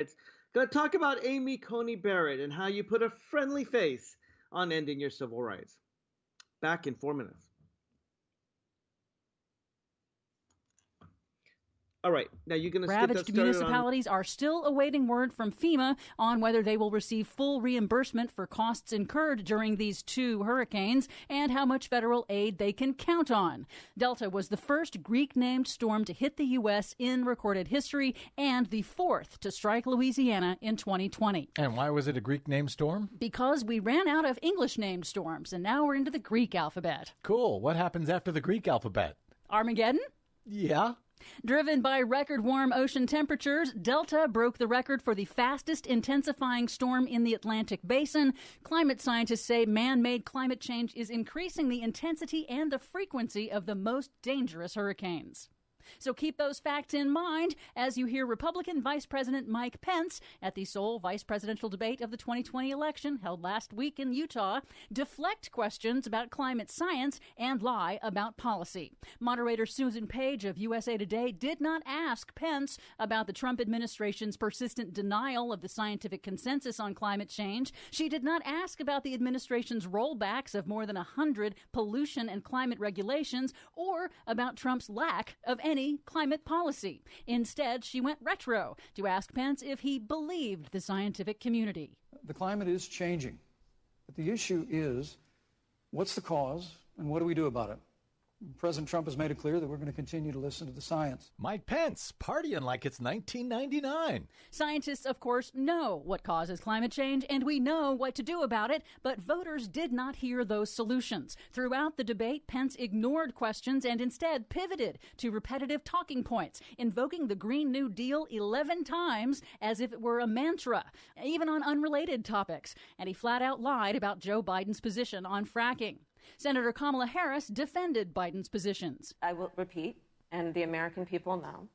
It's going to talk about Amy Coney Barrett and how you put a friendly face on ending your civil rights. Back in 4 minutes. All right, now you're going to skip that Ravaged municipalities are still awaiting word from FEMA on whether they will receive full reimbursement for costs incurred during these two hurricanes and how much federal aid they can count on. Delta was the first Greek-named storm to hit the U.S. in recorded history and the fourth to strike Louisiana in 2020. And why was it a Greek-named storm? Because we ran out of English-named storms, and now we're into the Greek alphabet. Cool. What happens after the Greek alphabet? Armageddon? Yeah. Driven by record warm ocean temperatures, Delta broke the record for the fastest intensifying storm in the Atlantic basin. Climate scientists say man-made climate change is increasing the intensity and the frequency of the most dangerous hurricanes. So keep those facts in mind as you hear Republican Vice President Mike Pence at the sole vice presidential debate of the 2020 election held last week in Utah deflect questions about climate science and lie about policy. Moderator Susan Page of USA Today did not ask Pence about the Trump administration's persistent denial of the scientific consensus on climate change. She did not ask about the administration's rollbacks of more than 100 pollution and climate regulations or about Trump's lack of any climate policy. Instead, she went retro to ask Pence if he believed the scientific community. The climate is changing, but the issue is, what's the cause and what do we do about it? President Trump has made it clear that we're going to continue to listen to the science. Mike Pence, partying like it's 1999. Scientists, of course, know what causes climate change, and we know what to do about it, but voters did not hear those solutions. Throughout the debate, Pence ignored questions and instead pivoted to repetitive talking points, invoking the Green New Deal 11 times as if it were a mantra, even on unrelated topics. And he flat out lied about Joe Biden's position on fracking. Senator Kamala Harris defended Biden's positions. I will repeat, and the American people know,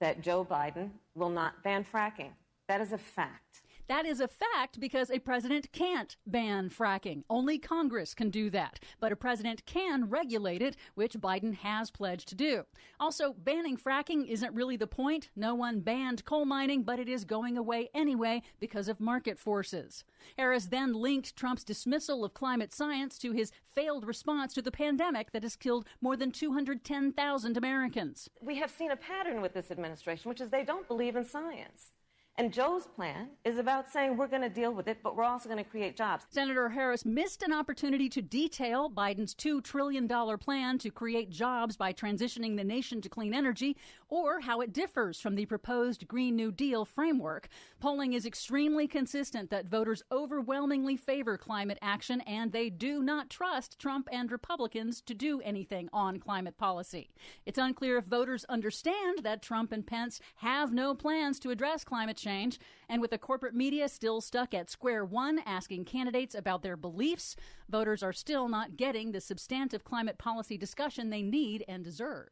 that Joe Biden will not ban fracking. That is a fact. That is a fact because a president can't ban fracking. Only Congress can do that. But a president can regulate it, which Biden has pledged to do. Also, banning fracking isn't really the point. No one banned coal mining, but it is going away anyway because of market forces. Harris then linked Trump's dismissal of climate science to his failed response to the pandemic that has killed more than 210,000 Americans. We have seen a pattern with this administration, which is they don't believe in science. And Joe's plan is about saying we're going to deal with it, but we're also going to create jobs. Senator Harris missed an opportunity to detail Biden's $2 trillion plan to create jobs by transitioning the nation to clean energy, or how it differs from the proposed Green New Deal framework. Polling is extremely consistent that voters overwhelmingly favor climate action, and they do not trust Trump and Republicans to do anything on climate policy. It's unclear if voters understand that Trump and Pence have no plans to address climate change, and with the corporate media still stuck at square one asking candidates about their beliefs, voters are still not getting the substantive climate policy discussion they need and deserve.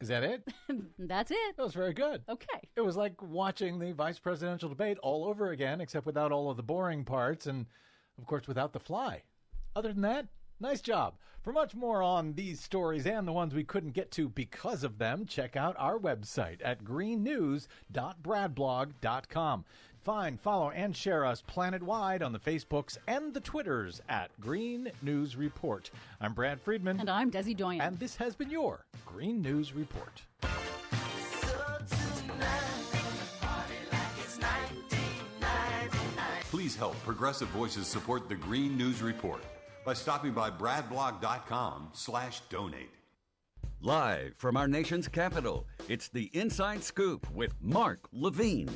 Is that it? That's it. That was very good. Okay. It was like watching the vice presidential debate all over again, except without all of the boring parts and, of course, without the fly. Other than that, nice job. For much more on these stories and the ones we couldn't get to because of them, check out our website at greennews.bradblog.com. Find, follow, and share us planet-wide on the Facebooks and the Twitters at Green News Report. I'm Brad Friedman. And I'm Desi Doyen. And this has been your Green News Report. Please help Progressive Voices support the Green News Report by stopping by bradblog.com/donate. Live from our nation's capital, it's the Inside Scoop with Mark Levine.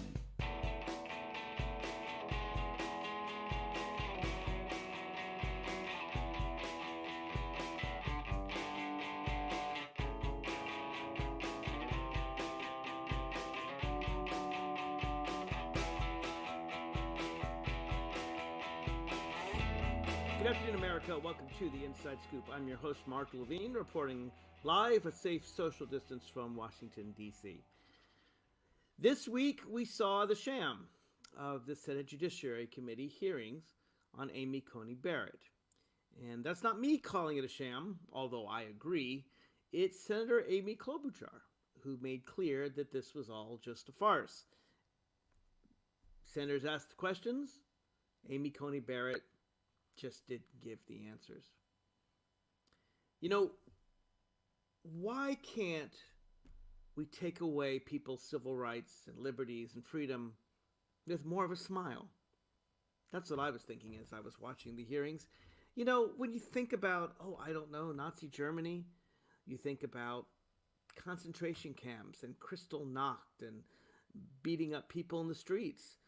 Good afternoon, America. Welcome to the Inside Scoop. I'm your host, Mark Levine, reporting live a safe social distance from Washington, D.C. This week, we saw the sham of the Senate Judiciary Committee hearings on Amy Coney Barrett. And that's not me calling it a sham, although I agree. It's Senator Amy Klobuchar, who made clear that this was all just a farce. Senators asked the questions. Amy Coney Barrett just didn't give the answers. You know, why can't we take away people's civil rights and liberties and freedom with more of a smile? That's what I was thinking as I was watching the hearings. You know, when you think about, I don't know, Nazi Germany, you think about concentration camps and Kristallnacht and beating up people in the streets.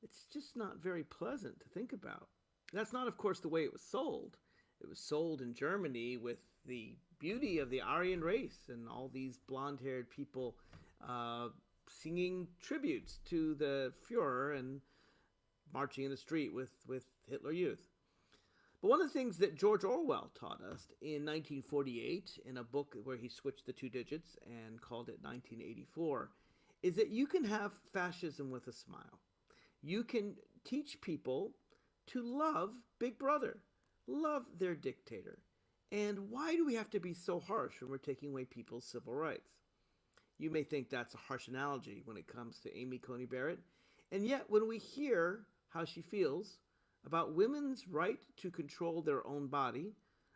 It's just not very pleasant to think about. That's not, of course, the way it was sold. It was sold in Germany with the beauty of the Aryan race and all these blonde-haired people singing tributes to the Fuhrer and marching in the street with Hitler Youth. But one of the things that George Orwell taught us in 1948, in a book where he switched the two digits and called it 1984, is that you can have fascism with a smile. You can teach people to love Big Brother, love their dictator. And why do we have to be so harsh when we're taking away people's civil rights? You may think that's a harsh analogy when it comes to Amy Coney Barrett. And yet when we hear how she feels about women's right to control their own body,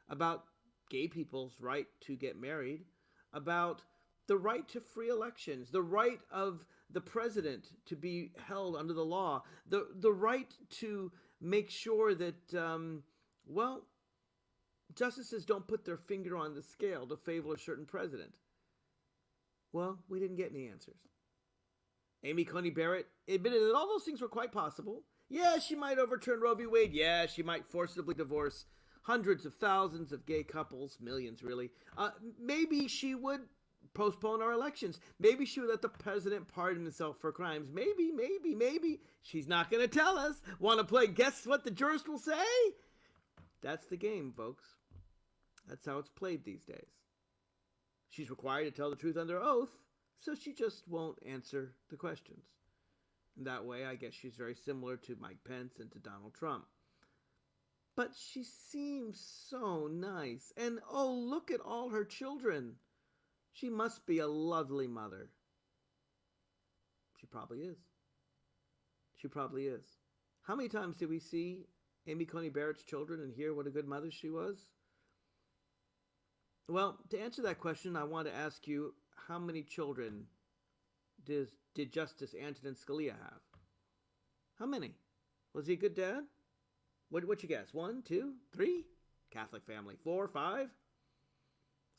about gay people's right to get married, about the right to free elections, the right of the president to be held under the law, the right to make sure that, justices don't put their finger on the scale to favor a certain president. Well, we didn't get any answers. Amy Coney Barrett admitted that all those things were quite possible. Yeah, she might overturn Roe v. Wade. Yeah, she might forcibly divorce hundreds of thousands of gay couples, millions really. Maybe she would postpone our elections. Maybe she would let the president pardon himself for crimes. Maybe. She's not going to tell us. Want to play guess what the jurist will say? That's the game, folks. That's how it's played these days. She's required to tell the truth under oath, so she just won't answer the questions. And that way, I guess she's very similar to Mike Pence and to Donald Trump. But she seems so nice. And look at all her children. She must be a lovely mother. She probably is. She probably is. How many times did we see Amy Coney Barrett's children and hear what a good mother she was? Well, to answer that question, I want to ask you, how many children did Justice Antonin Scalia have? How many? Was he a good dad? What you guess? 1, 2, 3? Catholic family. 4, 5?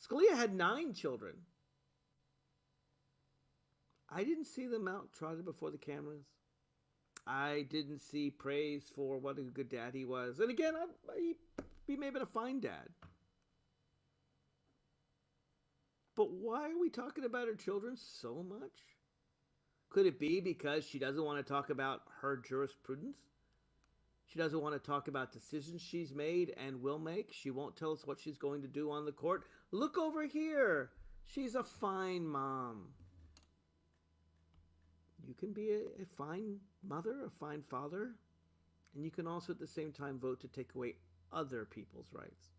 Scalia had 9 children. I didn't see them out trotted before the cameras. I didn't see praise for what a good dad he was. And again, he may have been a fine dad. But why are we talking about her children so much? Could it be because she doesn't want to talk about her jurisprudence? She doesn't want to talk about decisions she's made and will make. She won't tell us what she's going to do on the court. Look over here. She's a fine mom. You can be a fine mother, a fine father, and you can also at the same time vote to take away other people's rights.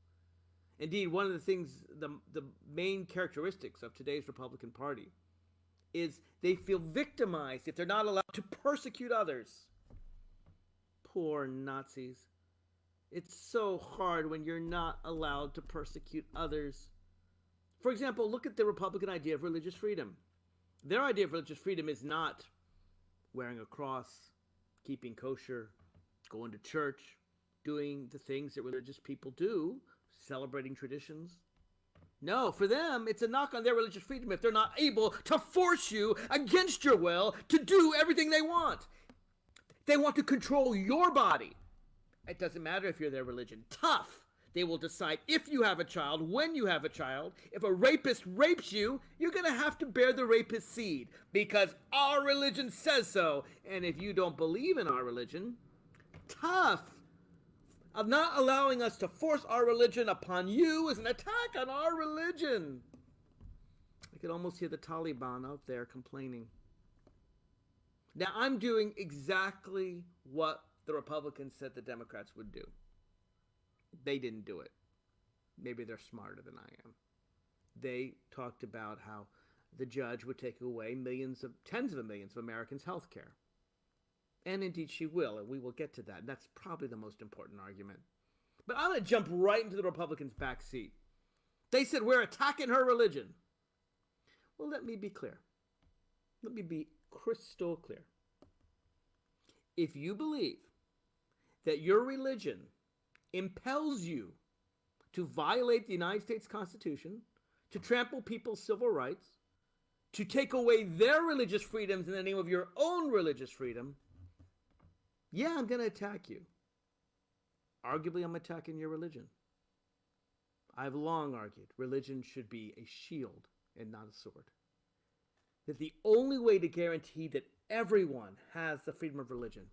Indeed, one of the things, the main characteristics of today's Republican Party is they feel victimized if they're not allowed to persecute others. Poor Nazis. It's so hard when you're not allowed to persecute others. For example, look at the Republican idea of religious freedom. Their idea of religious freedom is not wearing a cross, keeping kosher, going to church, doing the things that religious people do, celebrating traditions. No, for them, it's a knock on their religious freedom if they're not able to force you against your will to do everything they want. They want to control your body. It doesn't matter if you're their religion. Tough. They will decide if you have a child, when you have a child. If a rapist rapes you, you're going to have to bear the rapist's seed because our religion says so. And if you don't believe in our religion, tough. Of not allowing us to force our religion upon you is an attack on our religion. I could almost hear the Taliban out there complaining. Now, I'm doing exactly what the Republicans said the Democrats would do. They didn't do it. Maybe they're smarter than I am. They talked about how the judge would take away tens of millions of Americans' health care. And indeed she will, and we will get to that. And that's probably the most important argument. But I'm going to jump right into the Republicans' back seat. They said we're attacking her religion. Well, let me be clear. Let me be crystal clear. If you believe that your religion impels you to violate the United States Constitution, to trample people's civil rights, to take away their religious freedoms in the name of your own religious freedom, yeah, I'm going to attack you. Arguably, I'm attacking your religion. I've long argued religion should be a shield and not a sword. That the only way to guarantee that everyone has the freedom of religion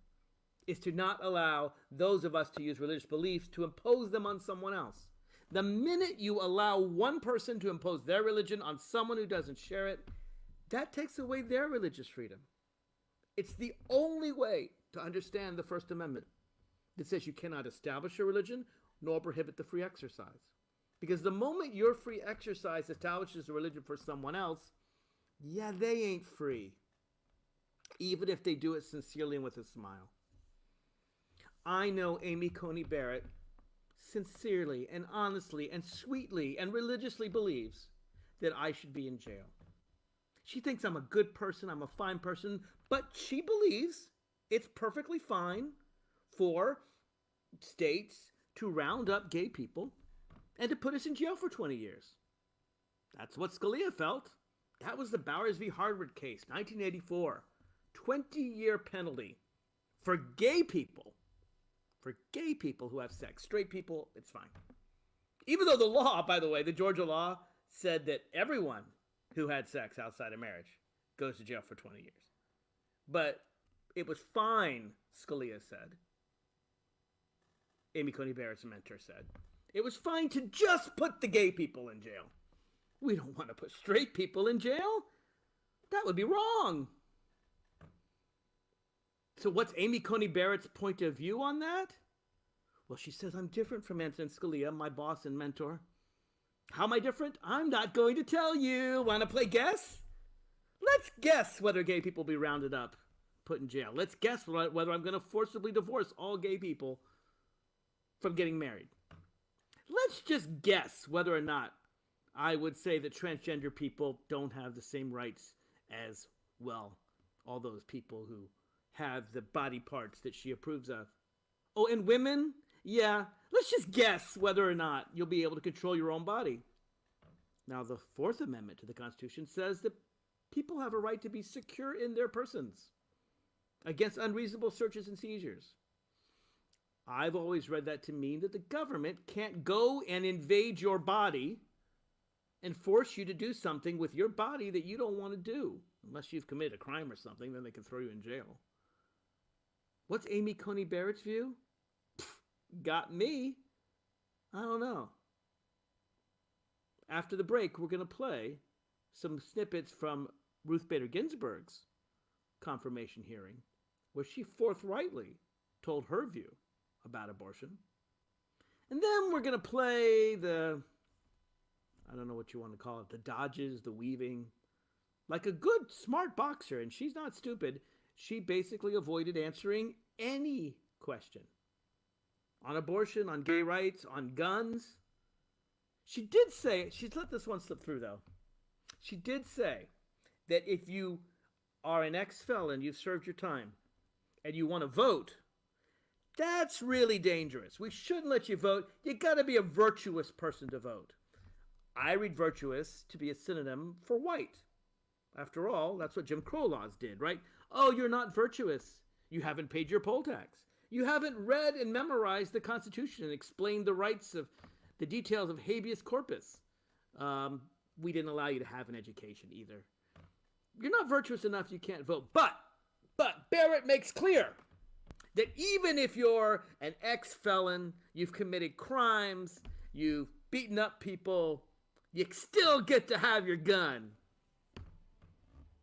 is to not allow those of us to use religious beliefs to impose them on someone else. The minute you allow one person to impose their religion on someone who doesn't share it, that takes away their religious freedom. It's the only way to understand the First Amendment that says you cannot establish a religion nor prohibit the free exercise. Because the moment your free exercise establishes a religion for someone else, yeah, they ain't free. Even if they do it sincerely and with a smile. I know Amy Coney Barrett sincerely and honestly and sweetly and religiously believes that I should be in jail. She thinks I'm a good person, I'm a fine person, but she believes it's perfectly fine for states to round up gay people and to put us in jail for 20 years. That's what Scalia felt. That was the Bowers v. Harvard case, 1984. 20-year penalty for gay people. For gay people who have sex. Straight people, it's fine. Even though the law, by the way, the Georgia law said that everyone who had sex outside of marriage goes to jail for 20 years. But it was fine, Scalia said. Amy Coney Barrett's mentor said. It was fine to just put the gay people in jail. We don't want to put straight people in jail. That would be wrong. So what's Amy Coney Barrett's point of view on that? Well, she says, I'm different from Antonin Scalia, my boss and mentor. How am I different? I'm not going to tell you. Want to play guess? Let's guess whether gay people will be rounded up, put in jail. Let's guess whether I'm going to forcibly divorce all gay people from getting married. Let's just guess whether or not I would say that transgender people don't have the same rights as, well, all those people who have the body parts that she approves of. Oh, and women? Yeah, let's just guess whether or not you'll be able to control your own body. Now, the Fourth Amendment to the Constitution says that people have a right to be secure in their persons against unreasonable searches and seizures. I've always read that to mean that the government can't go and invade your body and force you to do something with your body that you don't want to do. Unless you've committed a crime or something, then they can throw you in jail. What's Amy Coney Barrett's view? Got me. I don't know. After the break, we're going to play some snippets from Ruth Bader Ginsburg's confirmation hearing, where she forthrightly told her view about abortion. And then we're going to play the, I don't know what you want to call it, the dodges, the weaving. Like a good, smart boxer, and she's not stupid, she basically avoided answering any question. On abortion, on gay rights, on guns. She did say, she's let this one slip through though. She did say that if you are an ex-felon, you've served your time, and you want to vote, that's really dangerous. We shouldn't let you vote. You got to be a virtuous person to vote. I read virtuous to be a synonym for white. After all, that's what Jim Crow laws did, right? Oh, you're not virtuous. You haven't paid your poll tax. You haven't read and memorized the Constitution and explained the rights of the details of habeas corpus. We didn't allow you to have an education either. You're not virtuous enough, you can't vote. But Barrett makes clear that even if you're an ex-felon, you've committed crimes, you've beaten up people, you still get to have your gun.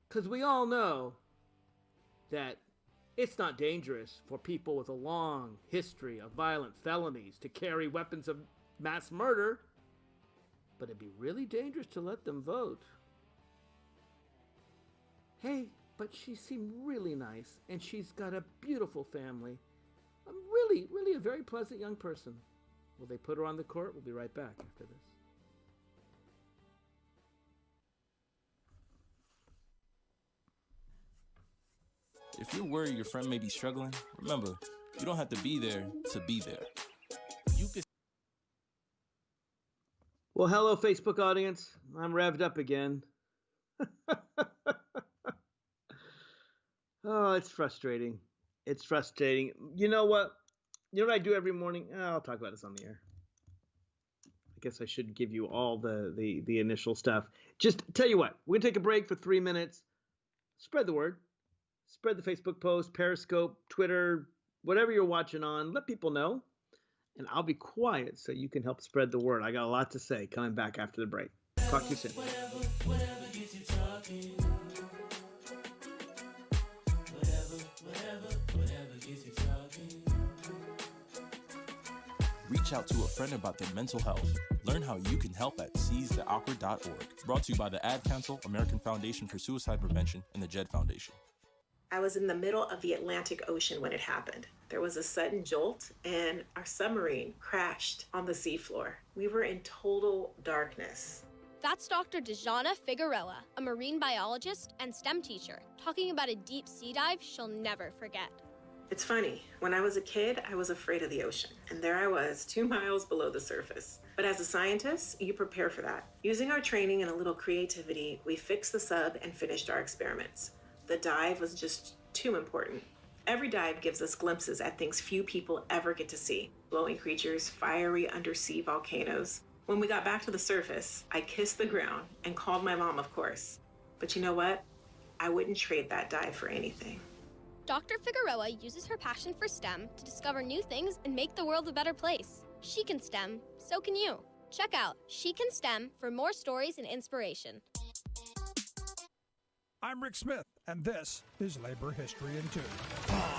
Because we all know that it's not dangerous for people with a long history of violent felonies to carry weapons of mass murder, but it'd be really dangerous to let them vote. Hey, but she seemed really nice, and she's got a beautiful family. Really, really a very pleasant young person. Will they put her on the court? We'll be right back after this. If you're worried your friend may be struggling, remember, you don't have to be there to be there. You can. Well, hello, Facebook audience. I'm revved up again. Oh, it's frustrating. It's frustrating. You know what? You know what I do every morning? I'll talk about this on the air. I guess I should give you all the initial stuff. Just tell you what, we're going to take a break for 3 minutes. Spread the word. Spread the Facebook post, Periscope, Twitter, whatever you're watching on. Let people know. And I'll be quiet so you can help spread the word. I got a lot to say coming back after the break. Talk to you soon. Whatever gets you talking. Whatever gets you talking. Reach out to a friend about their mental health. Learn how you can help at seizetheawkward.org. Brought to you by the Ad Council, American Foundation for Suicide Prevention, and the JED Foundation. I was in the middle of the Atlantic Ocean when it happened. There was a sudden jolt and our submarine crashed on the seafloor. We were in total darkness. That's Dr. Dejana Figueroa, a marine biologist and STEM teacher, talking about a deep sea dive she'll never forget. It's funny, when I was a kid, I was afraid of the ocean. And there I was, 2 miles below the surface. But as a scientist, you prepare for that. Using our training and a little creativity, we fixed the sub and finished our experiments. The dive was just too important. Every dive gives us glimpses at things few people ever get to see. Glowing creatures, fiery undersea volcanoes. When we got back to the surface, I kissed the ground and called my mom, of course. But you know what? I wouldn't trade that dive for anything. Dr. Figueroa uses her passion for STEM to discover new things and make the world a better place. She can STEM, so can you. Check out She Can STEM for more stories and inspiration. I'm Rick Smith, and this is Labor History in 2.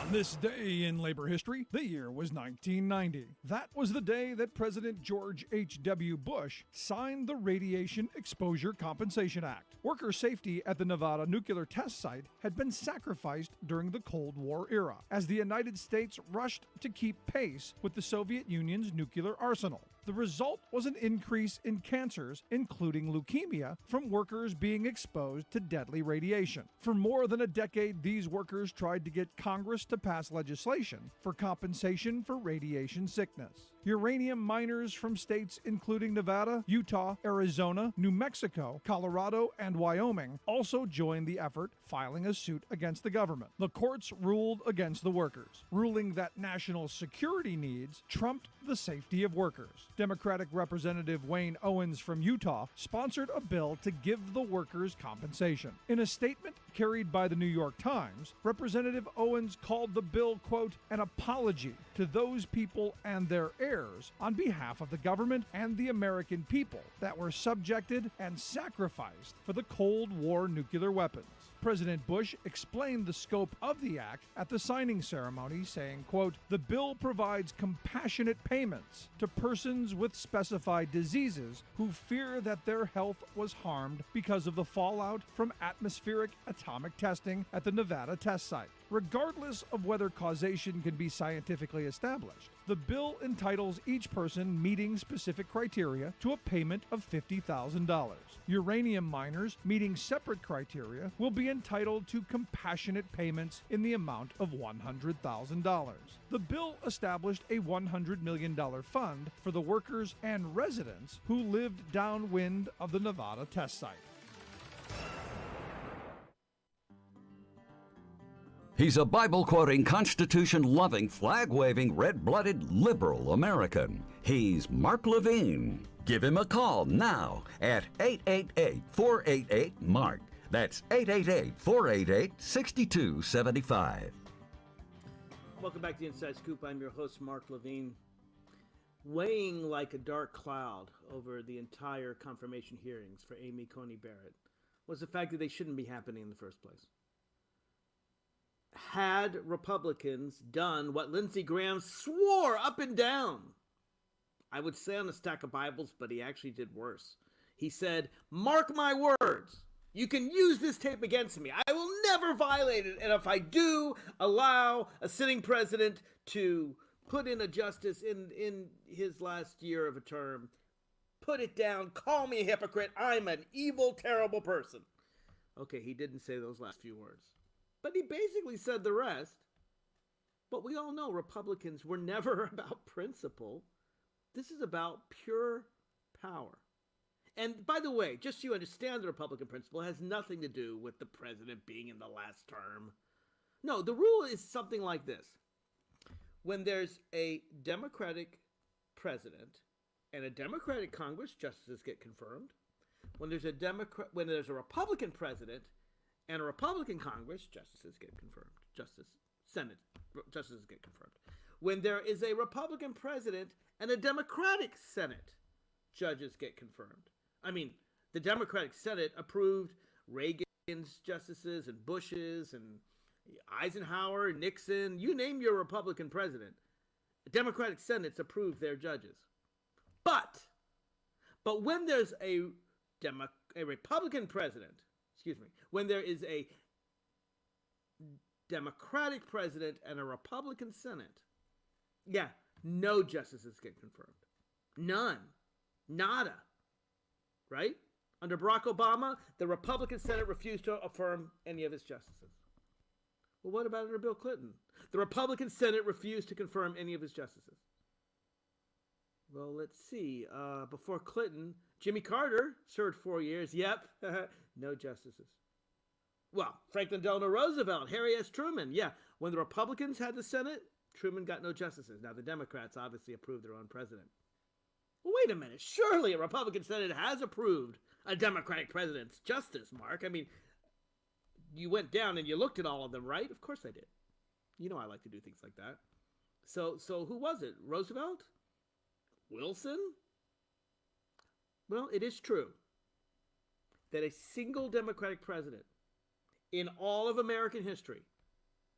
On this day in labor history, the year was 1990. That was the day that President George H.W. Bush signed the Radiation Exposure Compensation Act. Worker safety at the Nevada nuclear test site had been sacrificed during the Cold War era, as the United States rushed to keep pace with the Soviet Union's nuclear arsenal. The result was an increase in cancers, including leukemia, from workers being exposed to deadly radiation. For more than a decade, these workers tried to get Congress to pass legislation for compensation for radiation sickness. Uranium miners from states including Nevada, Utah, Arizona, New Mexico, Colorado, and Wyoming also joined the effort, filing a suit against the government. The courts ruled against the workers, ruling that national security needs trumped the safety of workers. Democratic Representative Wayne Owens from Utah sponsored a bill to give the workers compensation. In a statement carried by the New York Times, Representative Owens called the bill, quote, an apology to those people and their heirs on behalf of the government and the American people that were subjected and sacrificed for the Cold War nuclear weapons. President Bush explained the scope of the act at the signing ceremony, saying, quote, the bill provides compassionate payments to persons with specified diseases who fear that their health was harmed because of the fallout from atmospheric atomic testing at the Nevada test site. Regardless of whether causation can be scientifically established, the bill entitles each person meeting specific criteria to a payment of $50,000. Uranium miners meeting separate criteria will be entitled to compassionate payments in the amount of $100,000. The bill established a $100 million fund for the workers and residents who lived downwind of the Nevada test site. He's a Bible-quoting, Constitution-loving, flag-waving, red-blooded liberal American. He's Mark Levine. Give him a call now at 888-488-MARK. That's 888-488-6275. Welcome back to the Inside Scoop. I'm your host, Mark Levine. Weighing like a dark cloud over the entire confirmation hearings for Amy Coney Barrett was the fact that they shouldn't be happening in the first place. Had Republicans done what Lindsey Graham swore up and down, I would say on a stack of Bibles, but he actually did worse. He said, mark my words, You can use this tape against me. I will never violate it. And if I do allow a sitting president to put in a justice in his last year of a term, put it down, call me a hypocrite. I'm an evil, terrible person. Okay, he didn't say those last few words. But he basically said the rest. But we all know Republicans were never about principle. This is about pure power. And by the way, just so you understand, the Republican principle has nothing to do with the president being in the last term. No, the rule is something like this. When there's a Democratic president and a Democratic Congress, justices get confirmed. When there's a Republican president and a Republican Congress, justices get confirmed. Senate, justices get confirmed. When there is a Republican president and a Democratic Senate, judges get confirmed. I mean, the Democratic Senate approved Reagan's justices and Bush's and Eisenhower, Nixon, you name your Republican president. The Democratic Senate's approved their judges. But when there's a Republican president, when there is a Democratic president and a Republican Senate, no justices get confirmed. None. Nada. Right? Under Barack Obama, the Republican Senate refused to affirm any of his justices. Well, what about under Bill Clinton? The Republican Senate refused to confirm any of his justices. Well, let's see. Before Clinton, Jimmy Carter served 4 years. Yep, no justices. Well, Franklin Delano Roosevelt, Harry S. Truman. When the Republicans had the Senate, Truman got no justices. Now, the Democrats obviously approved their own president. Well, wait a minute. Surely a Republican Senate has approved a Democratic president's justice, Mark. I mean, you went down and you looked at all of them, right? Of course I did. You know I like to do things like that. So who was it? Roosevelt? Wilson? Well, it is true that a single Democratic president in all of American history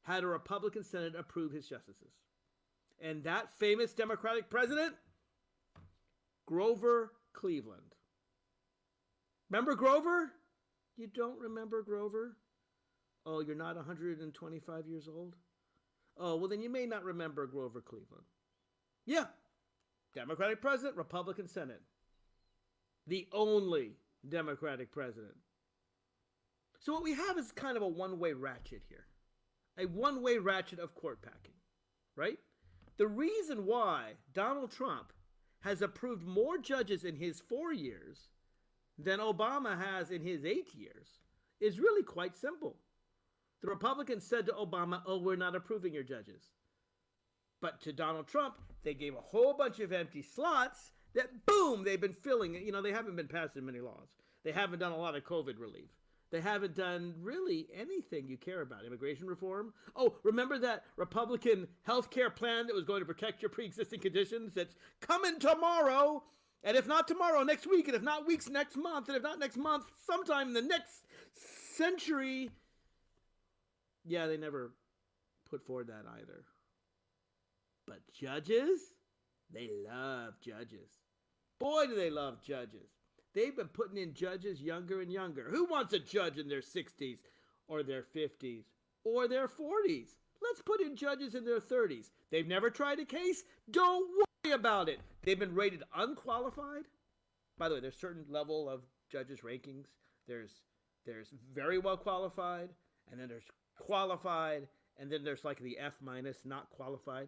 had a Republican Senate approve his justices. And that famous Democratic president? Grover Cleveland. Remember Grover? You don't remember Grover? Oh, you're not 125 years old? Oh, well then you may not remember Grover Cleveland. Yeah. Democratic president, Republican Senate. The only Democratic president. So what we have is kind of a one-way ratchet here. A one-way ratchet of court packing, right? The reason why Donald Trump has approved more judges in his 4 years than Obama has in his 8 years is really quite simple. The Republicans said to Obama, oh, we're not approving your judges. But to Donald Trump, they gave a whole bunch of empty slots that, boom, they've been filling. You know, they haven't been passing many laws. They haven't done a lot of COVID relief. They haven't done really anything you care about. Immigration reform. Oh, remember that Republican health care plan that was going to protect your pre-existing conditions that's coming tomorrow? And if not tomorrow, next week. And if not weeks, next month. And if not next month, sometime in the next century. Yeah, they never put forward that either. But judges? They love judges. Boy, do they love judges. They've been putting in judges younger and younger. Who wants a judge in their 60s or their 50s or their 40s? Let's put in judges in their 30s. They've never tried a case? Don't worry about it. They've been rated unqualified. By the way, there's a certain level of judges' rankings. There's very well qualified, and then there's qualified, and then there's like the F minus, not qualified,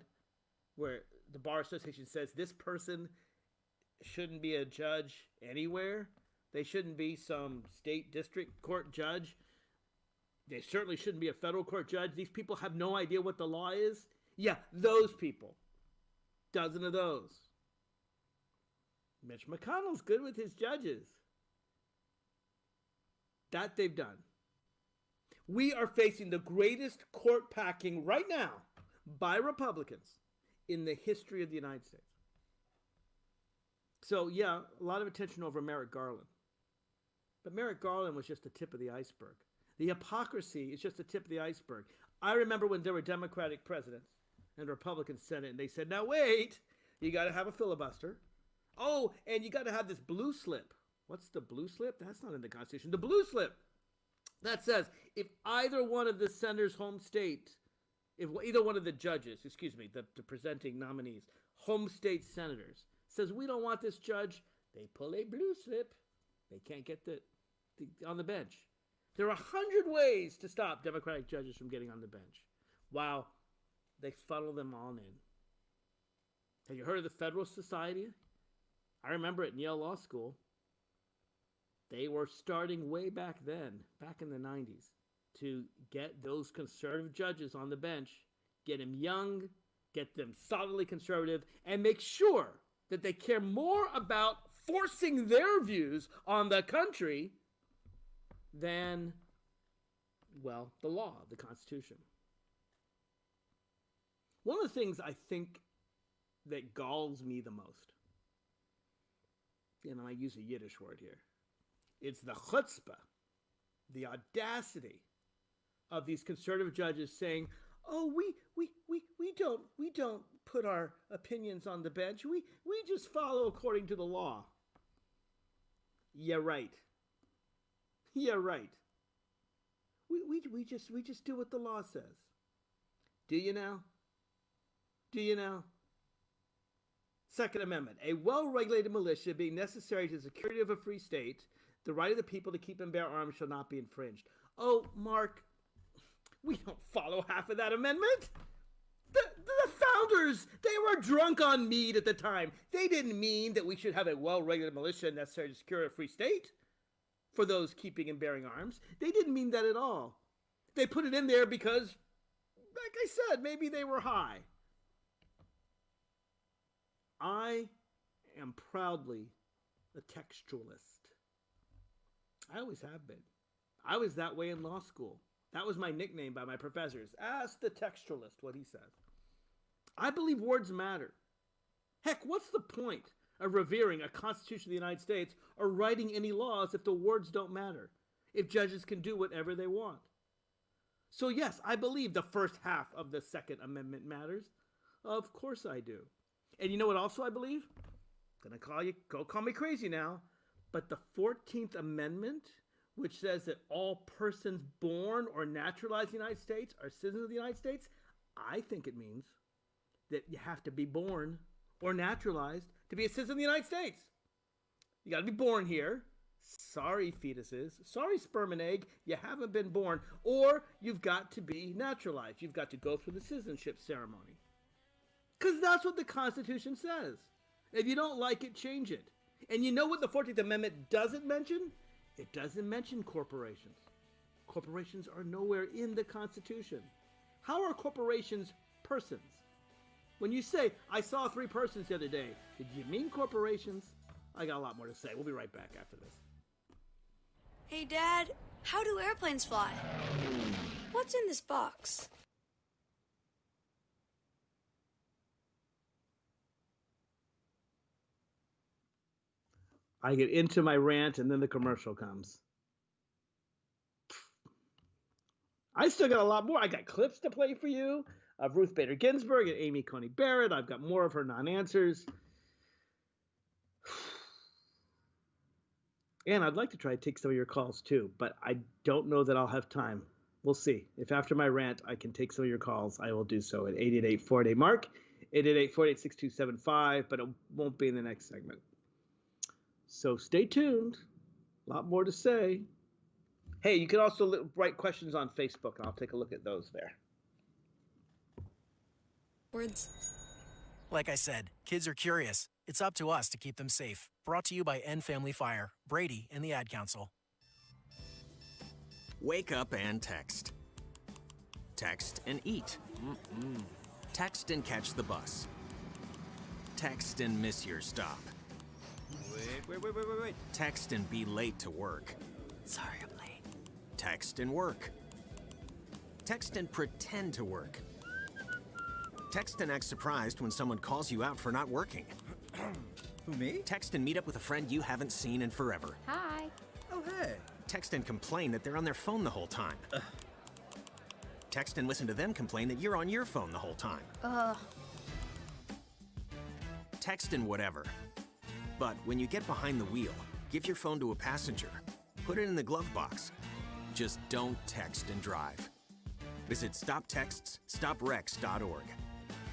where the Bar Association says this person shouldn't be a judge anywhere. They shouldn't be some state district court judge. They certainly shouldn't be a federal court judge. These people have no idea what the law is. Yeah, those people. Dozen of those. Mitch McConnell's good with his judges. That they've done. We are facing the greatest court packing right now by Republicans in the history of the United States. So, yeah, a lot of attention over Merrick Garland. But Merrick Garland was just the tip of the iceberg. The hypocrisy is just the tip of the iceberg. I remember when there were Democratic presidents and Republican Senate, and they said, now wait, you got to have a filibuster. Oh, and you got to have this blue slip. What's the blue slip? That's not in the Constitution. The blue slip. that says if either one of the senator's home state, if either one of the judges, the presenting nominees, home state senators, says we don't want this judge, they pull a blue slip. They can't get on the bench. There are 100 ways to stop Democratic judges from getting on the bench. Wow, they funnel them all in. Have you heard of the Federalist Society? I remember at Yale Law School, they were starting way back then, back in the 90s, to get those conservative judges on the bench, get them young, get them solidly conservative, and make sure that they care more about forcing their views on the country than, well, the law, the Constitution. One of the things I think that galls me the most, I use a Yiddish word here, it's the chutzpah, the audacity of these conservative judges saying, "Oh, we don't put our opinions on the bench. We just follow according to the law." Yeah, right. Yeah, right. We just do what the law says. Do you now? Do you now? Second Amendment. A well-regulated militia being necessary to the security of a free state, the right of the people to keep and bear arms shall not be infringed. Oh, Mark, we don't follow half of that amendment. The founders, they were drunk on mead at the time. They didn't mean that we should have a well-regulated militia necessary to secure a free state for those keeping and bearing arms. They didn't mean that at all. They put it in there because, like I said, maybe they were high. I am proudly a textualist. I always have been. I was that way in law school. That was my nickname by my professors. Ask the textualist what he said. I believe words matter. Heck, what's the point of revering a Constitution of the United States or writing any laws if the words don't matter? If judges can do whatever they want? So yes, I believe the first half of the Second Amendment matters. Of course I do. And you know what also I believe? Call me crazy now, but the 14th Amendment, which says that all persons born or naturalized in the United States are citizens of the United States, I think it means that you have to be born or naturalized to be a citizen of the United States. You got to be born here. Sorry, fetuses. Sorry, sperm and egg. You haven't been born. Or you've got to be naturalized. You've got to go through the citizenship ceremony. Because that's what the Constitution says. If you don't like it, change it. And you know what the 14th Amendment doesn't mention? It doesn't mention corporations. Corporations are nowhere in the Constitution. How are corporations persons? When you say, I saw 3 persons the other day, did you mean corporations? I got a lot more to say. We'll be right back after this. Hey, Dad, how do airplanes fly? What's in this box? I get into my rant and then the commercial comes. I still got a lot more. I got clips to play for you of Ruth Bader Ginsburg and Amy Coney Barrett. I've got more of her non-answers. And I'd like to try to take some of your calls too, but I don't know that I'll have time. We'll see. If after my rant I can take some of your calls, I will do so at 888-48-MARK, 888-48-6275, but it won't be in the next segment. So stay tuned. A lot more to say. Hey, you can also write questions on Facebook, and I'll take a look at those there. Words. Like I said, kids are curious. It's up to us to keep them safe. Brought to you by End Family Fire, Brady, and the Ad Council. Wake up and text. Text and eat. Text and catch the bus. Text and miss your stop. Wait. Text and be late to work. Sorry, I'm late. Text and work. Text and pretend to work. Text and act surprised when someone calls you out for not working. Who, me? Text and meet up with a friend you haven't seen in forever. Hi. Oh, hey. Text and complain that they're on their phone the whole time. Text and listen to them complain that you're on your phone the whole time. Text and whatever. But when you get behind the wheel, give your phone to a passenger. Put it in the glove box. Just don't text and drive. Visit StopTextsStopWrecks.org.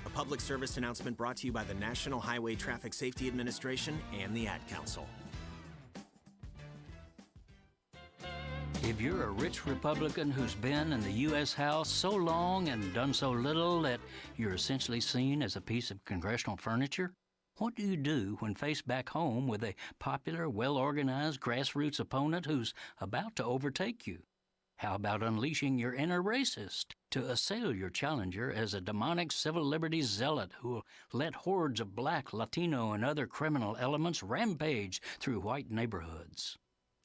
A public service announcement brought to you by the National Highway Traffic Safety Administration and the Ad Council. If you're a rich Republican who's been in the U.S. House so long and done so little that you're essentially seen as a piece of congressional furniture, what do you do when faced back home with a popular, well-organized grassroots opponent who's about to overtake you? How about unleashing your inner racist to assail your challenger as a demonic civil liberties zealot who'll let hordes of black, Latino, and other criminal elements rampage through white neighborhoods?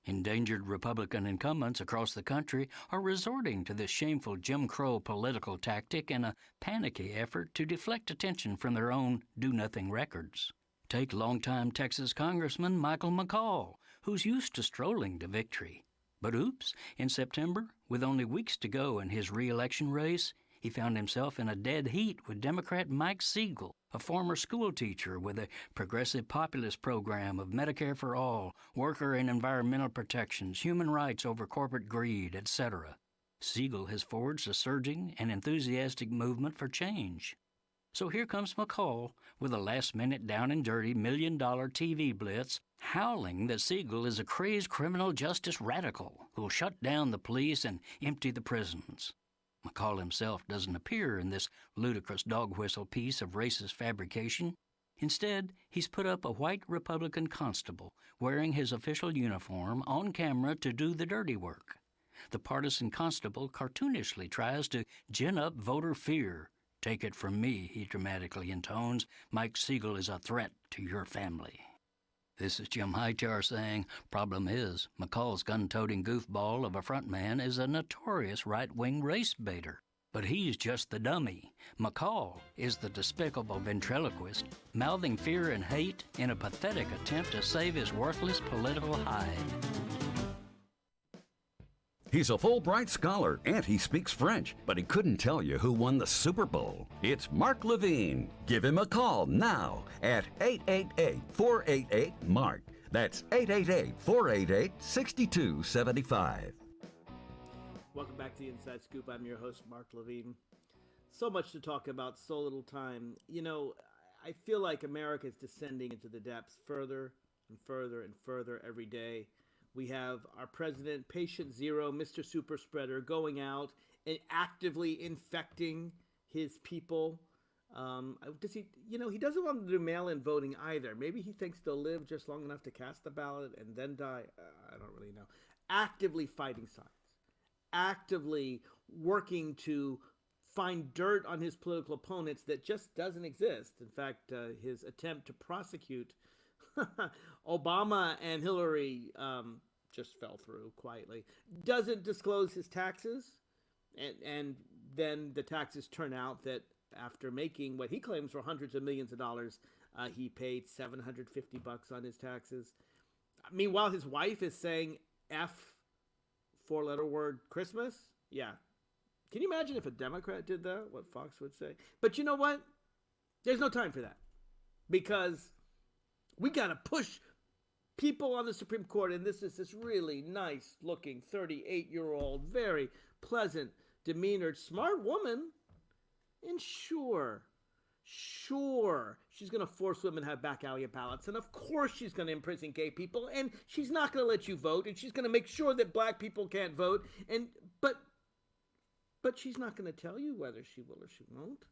Endangered Republican incumbents across the country are resorting to this shameful Jim Crow political tactic in a panicky effort to deflect attention from their own do-nothing records. Take longtime Texas Congressman Michael McCall, who's used to strolling to victory. But oops, in September, with only weeks to go in his re-election race, he found himself in a dead heat with Democrat Mike Siegel, a former school teacher with a progressive populist program of Medicare for all, worker and environmental protections, human rights over corporate greed, etc. Siegel has forged a surging and enthusiastic movement for change. So here comes McCall with a last-minute down-and-dirty $1 million TV blitz, howling that Siegel is a crazed criminal justice radical who'll shut down the police and empty the prisons. McCall himself doesn't appear in this ludicrous dog whistle piece of racist fabrication. Instead, he's put up a white Republican constable wearing his official uniform on camera to do the dirty work. The partisan constable cartoonishly tries to gin up voter fear. "Take it from me," he dramatically intones, "Mike Siegel is a threat to your family." This is Jim Hightower saying, problem is, McCall's gun-toting goofball of a frontman is a notorious right-wing race baiter. But he's just the dummy. McCall is the despicable ventriloquist, mouthing fear and hate in a pathetic attempt to save his worthless political hide. He's a Fulbright scholar and he speaks French, but he couldn't tell you who won the Super Bowl. It's Mark Levine. Give him a call now at 888-488-MARK. That's 888-488-6275. Welcome back to the Inside Scoop. I'm your host, Mark Levine. So much to talk about, so little time. You know, I feel like America is descending into the depths further and further and further every day. We have our president, patient zero, Mr. Super Spreader, going out and actively infecting his people. Does he? You know, he doesn't want to do mail-in voting either. Maybe he thinks they'll live just long enough to cast the ballot and then die. I don't really know. Actively fighting science. Actively working to find dirt on his political opponents that just doesn't exist. In fact, his attempt to prosecute Obama and Hillary just fell through quietly. Doesn't disclose his taxes, and then the taxes turn out that after making what he claims were hundreds of millions of dollars, he paid $750 on his taxes. Meanwhile, his wife is saying F, four-letter word, Christmas. Yeah. Can you imagine if a Democrat did that, what Fox would say? But you know what? There's no time for that, because we got to push people on the Supreme Court, and this is this really nice-looking 38-year-old, very pleasant, demeanored, smart woman. And sure, she's going to force women to have back-alley ballots, and of course she's going to imprison gay people, and she's not going to let you vote, and she's going to make sure that black people can't vote, but she's not going to tell you whether she will or she won't,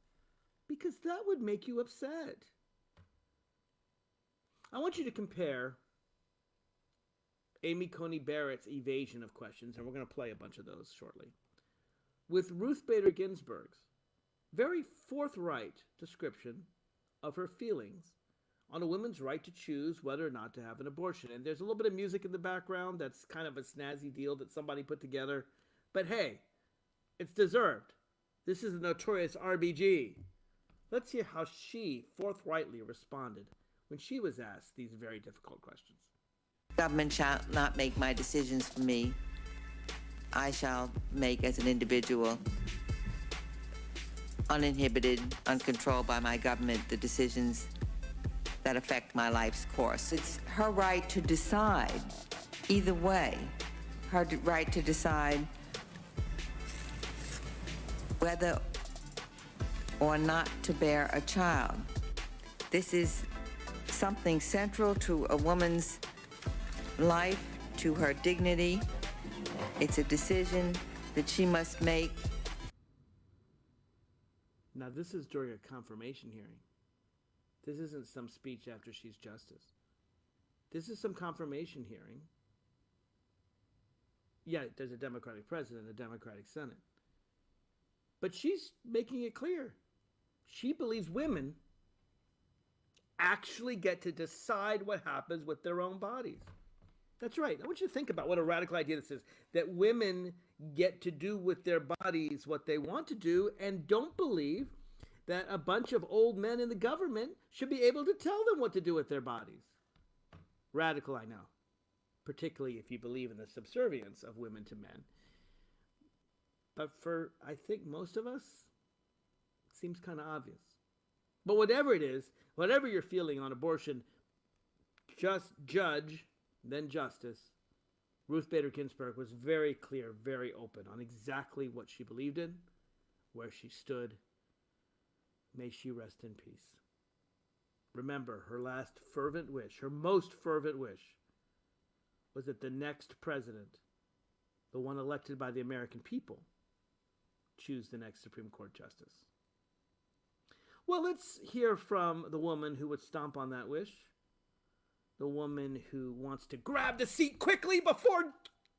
because that would make you upset. I want you to compare Amy Coney Barrett's evasion of questions, and we're going to play a bunch of those shortly, with Ruth Bader Ginsburg's very forthright description of her feelings on a woman's right to choose whether or not to have an abortion. And there's a little bit of music in the background that's kind of a snazzy deal that somebody put together. But hey, it's deserved. This is a notorious RBG. Let's hear how she forthrightly responded when she was asked these very difficult questions. Government shall not make my decisions for me. I shall make as an individual, uninhibited, uncontrolled by my government, the decisions that affect my life's course. It's her right to decide either way. her right to decide whether or not to bear a child. This is something central to a woman's life, to her dignity. It's a decision that she must make. Now, this is during a confirmation hearing. This isn't some speech after she's justice. This is some confirmation hearing. Yeah, there's a Democratic president, a Democratic Senate. But she's making it clear. She believes women actually get to decide what happens with their own bodies. That's right. I want you to think about what a radical idea this is, that women get to do with their bodies what they want to do, and don't believe that a bunch of old men in the government should be able to tell them what to do with their bodies. Radical, I know, particularly if you believe in the subservience of women to men. But for, I think, most of us, it seems kind of obvious. But whatever it is, whatever you're feeling on abortion, just judge, then Justice Ruth Bader Ginsburg was very clear, very open on exactly what she believed in, where she stood. May she rest in peace. Remember, her last fervent wish, her most fervent wish, was that the next president, the one elected by the American people, choose the next Supreme Court justice. Well, let's hear from the woman who would stomp on that wish. The woman who wants to grab the seat quickly before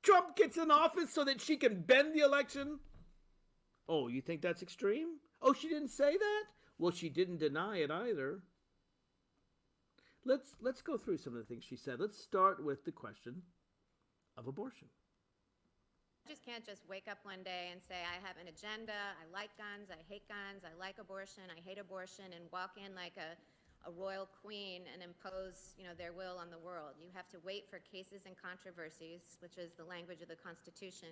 Trump gets in office so that she can bend the election. Oh, you think that's extreme? Oh, she didn't say that? Well, she didn't deny it either. Let's go through some of the things she said. Let's start with the question of abortion. You just can't just wake up one day and say, I have an agenda, I like guns, I hate guns, I like abortion, I hate abortion, and walk in like a royal queen and impose, their will on the world. You have to wait for cases and controversies, which is the language of the Constitution,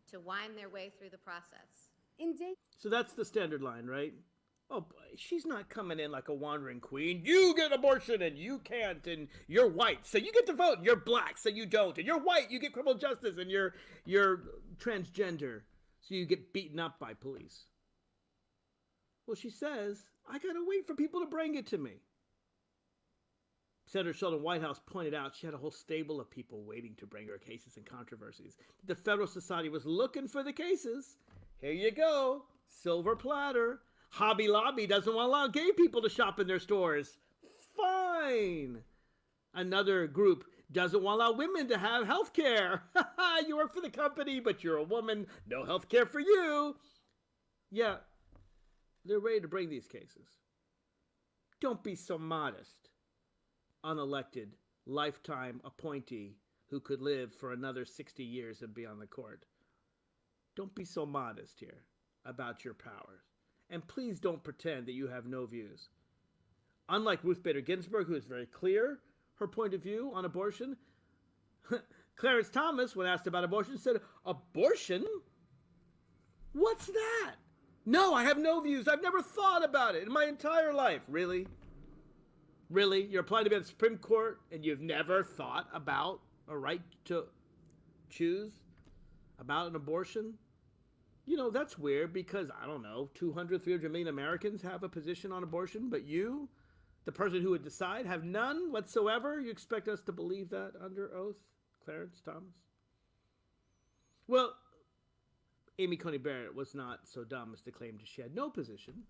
to wind their way through the process. So that's the standard line, right? Oh, boy, she's not coming in like a wandering queen. You get abortion and you can't, and you're white, so you get to vote, and you're black, so you don't, and you're white, you get criminal justice, and you're transgender, so you get beaten up by police. Well, she says, I gotta wait for people to bring it to me. Senator Sheldon Whitehouse pointed out she had a whole stable of people waiting to bring her cases and controversies. The Federal Society was looking for the cases. Here you go, silver platter. Hobby Lobby doesn't want to allow gay people to shop in their stores. Fine. Another group doesn't want to allow women to have health care. You work for the company, but you're a woman. No health care for you. Yeah, they're ready to bring these cases. Don't be so modest. Unelected, lifetime appointee who could live for another 60 years and be on the court. Don't be so modest here about your powers. And please don't pretend that you have no views. Unlike Ruth Bader Ginsburg, who is very clear her point of view on abortion, Clarence Thomas, when asked about abortion, said, abortion? What's that? No, I have no views. I've never thought about it in my entire life. Really? Really? You're applying to be on the Supreme Court and you've never thought about a right to choose about an abortion? That's weird because, 200, 300 million Americans have a position on abortion, but you, the person who would decide, have none whatsoever? You expect us to believe that under oath, Clarence Thomas? Well, Amy Coney Barrett was not so dumb as to claim that she had no position.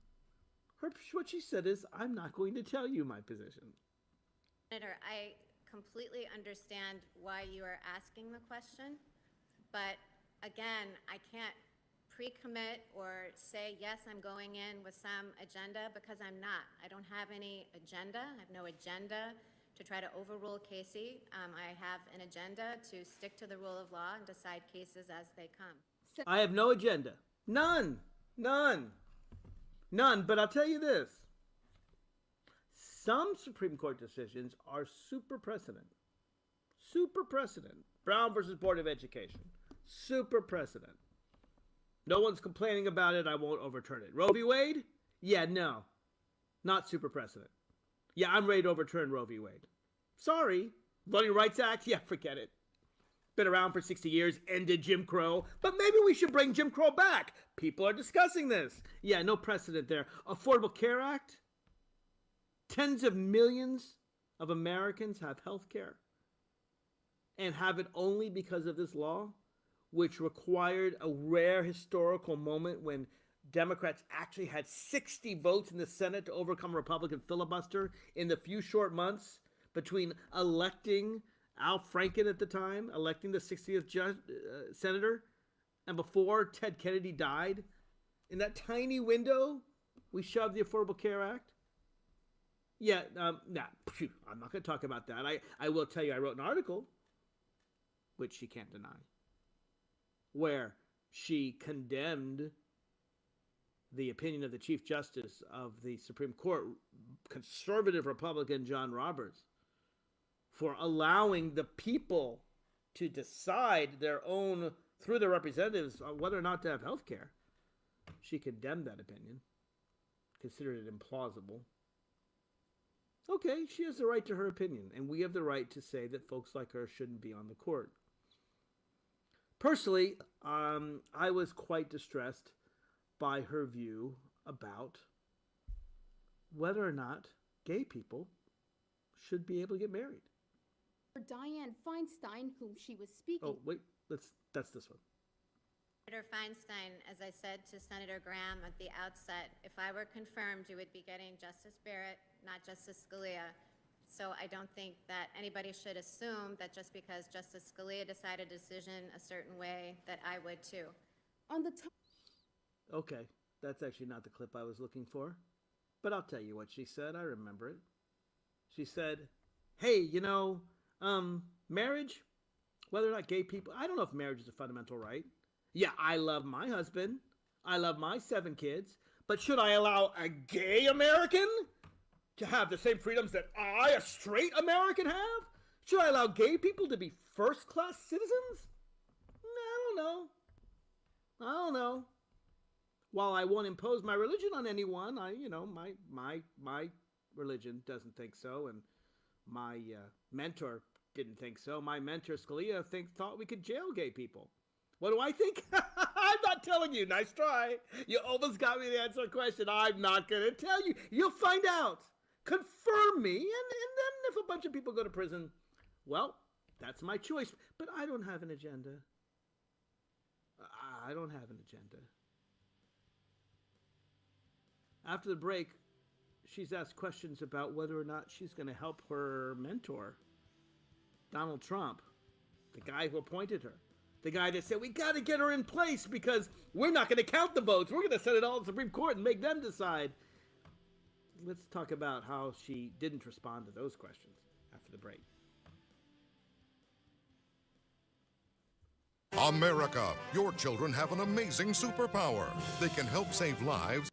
What she said is, I'm not going to tell you my position. Senator, I completely understand why you are asking the question, but again, I can't pre-commit or say, yes, I'm going in with some agenda, because I'm not. I don't have any agenda. I have no agenda to try to overrule Casey. I have an agenda to stick to the rule of law and decide cases as they come. I have no agenda. None. But I'll tell you this. Some Supreme Court decisions are super precedent. Super precedent. Brown versus Board of Education. Super precedent. No one's complaining about it. I won't overturn it. Roe v. Wade? Yeah, no. Not super precedent. Yeah, I'm ready to overturn Roe v. Wade. Sorry. Voting Rights Act? Yeah, forget it. been around for 60 years, ended Jim Crow, but maybe we should bring Jim Crow back. People are discussing this. Yeah, no precedent there. Affordable Care Act. Tens of millions of Americans have health care and have it only because of this law, which required a rare historical moment when Democrats actually had 60 votes in the Senate to overcome a Republican filibuster in the few short months between electing Al Franken at the time, electing the 60th senator, and before Ted Kennedy died. In that tiny window, we shoved the Affordable Care Act. Yeah, I'm not going to talk about that. I will tell you I wrote an article, which she can't deny, where she condemned the opinion of the Chief Justice of the Supreme Court, conservative Republican John Roberts, for allowing the people to decide their own, through their representatives, on whether or not to have health care. She condemned that opinion, considered it implausible. Okay, she has the right to her opinion, and we have the right to say that folks like her shouldn't be on the court. Personally, I was quite distressed by her view about whether or not gay people should be able to get married. For Dianne Feinstein, whom she was speaking. Oh, wait, that's this one. Senator Feinstein, as I said to Senator Graham at the outset, if I were confirmed, you would be getting Justice Barrett, not Justice Scalia. So I don't think that anybody should assume that just because Justice Scalia decided a decision a certain way, that I would too. On the Okay, that's actually not the clip I was looking for. But I'll tell you what she said. I remember it. She said, hey, marriage, whether or not gay people, I don't know if marriage is a fundamental right. Yeah, I love my husband. I love my 7 kids. But should I allow a gay American to have the same freedoms that I, a straight American, have? Should I allow gay people to be first-class citizens? I don't know. While I won't impose my religion on anyone, my religion doesn't think so, and my mentor didn't think so. My mentor, Scalia, thought we could jail gay people. What do I think? I'm not telling you. Nice try. You almost got me to answer a question. I'm not going to tell you. You'll find out. Confirm me, and then if a bunch of people go to prison, well, that's my choice. But I don't have an agenda. I don't have an agenda. After the break, she's asked questions about whether or not she's going to help her mentor, Donald Trump, the guy who appointed her. The guy that said, we got to get her in place because we're not going to count the votes. We're going to send it all to the Supreme Court and make them decide. Let's talk about how she didn't respond to those questions after the break. America, your children have an amazing superpower. They can help save lives.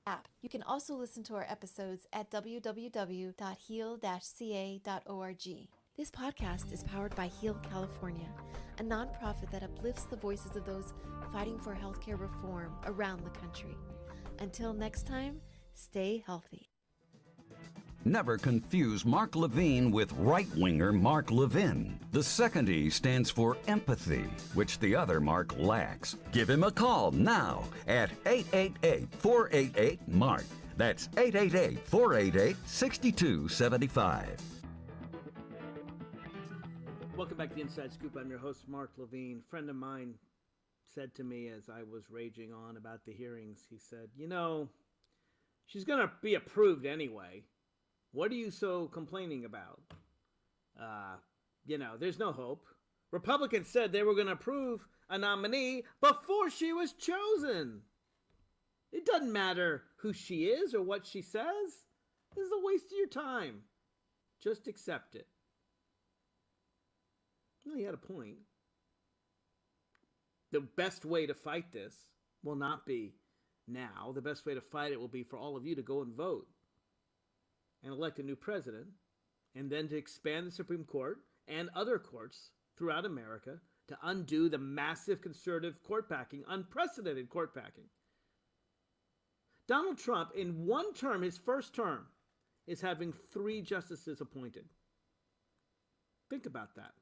app. You can also listen to our episodes at www.heal-ca.org. This podcast is powered by Heal California, a nonprofit that uplifts the voices of those fighting for healthcare reform around the country. Until next time, stay healthy. Never confuse Mark Levine with right-winger Mark Levin. The second E stands for empathy, which the other Mark lacks. Give him a call now at 888-488-MARK. That's 888-488-6275. Welcome back to the Inside Scoop. I'm your host, Mark Levine. A friend of mine said to me as I was raging on about the hearings, he said, you know, she's going to be approved anyway. What are you so complaining about? You know, there's no hope. Republicans said they were going to approve a nominee before she was chosen. It doesn't matter who she is or what she says. This is a waste of your time. Just accept it. Well, he had a point. The best way to fight this will not be now. The best way to fight it will be for all of you to go and vote and elect a new president, and then to expand the Supreme Court and other courts throughout America to undo the massive conservative court packing, unprecedented court packing. Donald Trump, in one term, his first term, is having 3 justices appointed. Think about that.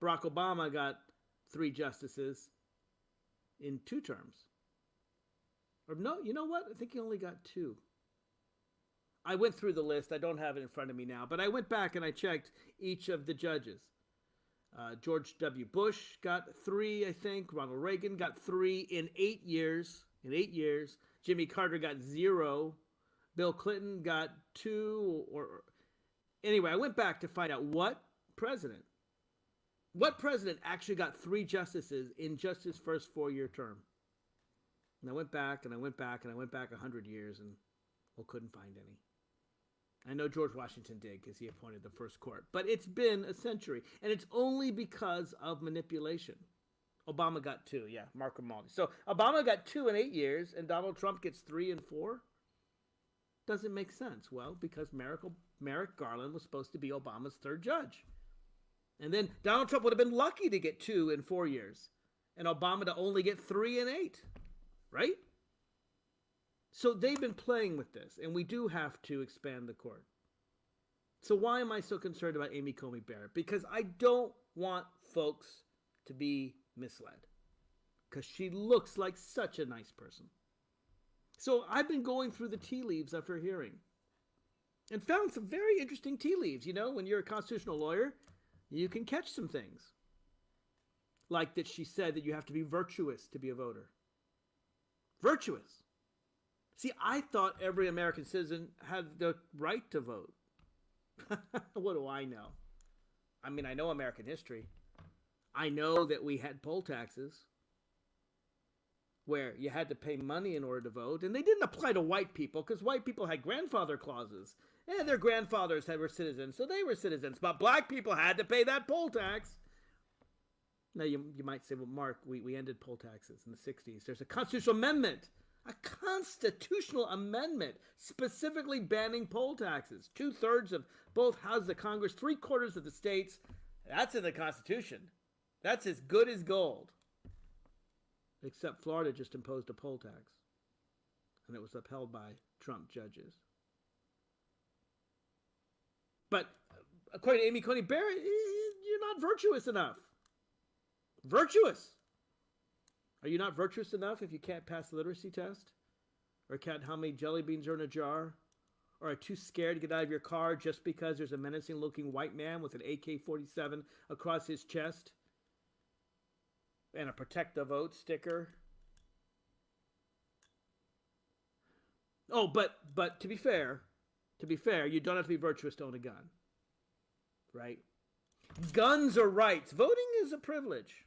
Barack Obama got 3 justices in 2 terms. Or no, you know what? I think he only got 2. I went through the list. I don't have it in front of me now, but I went back and I checked each of the judges. George W. Bush got 3, I think. Ronald Reagan got 3 in 8 years. Jimmy Carter got 0. Bill Clinton got 2. Anyway, I went back to find out what president actually got 3 justices in just his first 4-year term. And I went back and I went back and I went back 100 years and couldn't find any. I know George Washington did because he appointed the first court. But it's been a century. And it's only because of manipulation. Obama got 2. Yeah, Mark Grimaldi. So Obama got 2 in 8 years and Donald Trump gets 3 in 4? Doesn't make sense. Well, because Merrick Garland was supposed to be Obama's 3rd judge. And then Donald Trump would have been lucky to get 2 in 4 years. And Obama to only get 3 in 8. Right? So they've been playing with this, and we do have to expand the court. So why am I so concerned about Amy Coney Barrett? Because I don't want folks to be misled. Because she looks like such a nice person. So I've been going through the tea leaves of her hearing and found some very interesting tea leaves. You know, when you're a constitutional lawyer, you can catch some things. Like that she said that you have to be virtuous to be a voter. Virtuous. See, I thought every American citizen had the right to vote. What do I know? I mean, I know American history. I know that we had poll taxes where you had to pay money in order to vote, and they didn't apply to white people because white people had grandfather clauses. And their grandfathers were citizens, so they were citizens. But black people had to pay that poll tax. Now, you might say, well, Mark, we ended poll taxes in the 60s. There's a constitutional amendment. A constitutional amendment specifically banning poll taxes. 2/3 of both houses of Congress, 3/4 of the states. That's in the Constitution. That's as good as gold. Except Florida just imposed a poll tax. And it was upheld by Trump judges. But according to Amy Coney Barrett, you're not virtuous enough. Virtuous. Are you not virtuous enough if you can't pass the literacy test? Or count how many jelly beans are in a jar? Or are too scared to get out of your car just because there's a menacing-looking white man with an AK-47 across his chest? And a Protect the Vote sticker? Oh, but to be fair, you don't have to be virtuous to own a gun. Right? Guns are rights. Voting is a privilege.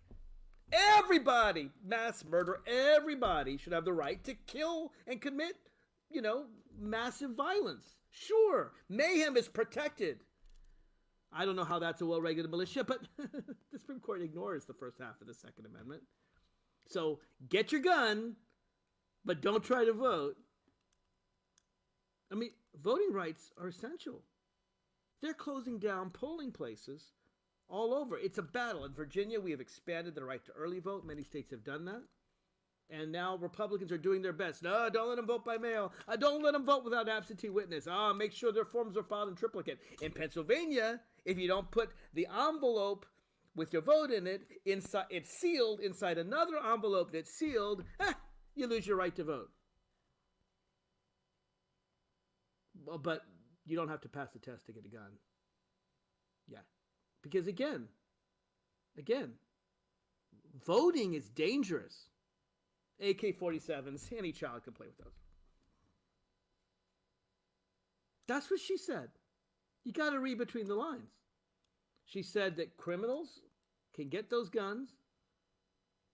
Everybody, mass murder, everybody should have the right to kill and commit, massive violence. Sure, mayhem is protected. I don't know how that's a well-regulated militia, but the Supreme Court ignores the first half of the Second Amendment. So get your gun, but don't try to vote. I mean, voting rights are essential. They're closing down polling places all over. It's a battle. In Virginia, we have expanded the right to early vote. Many states have done that. And now Republicans are doing their best. No, don't let them vote by mail. Don't let them vote without absentee witness. Make sure their forms are filed in triplicate. In Pennsylvania, if you don't put the envelope with your vote in it, inside, it's sealed inside another envelope that's sealed, you lose your right to vote. Well, but you don't have to pass the test to get a gun. Yeah. Because again, voting is dangerous. AK-47s, any child can play with those. That's what she said. You got to read between the lines. She said that criminals can get those guns,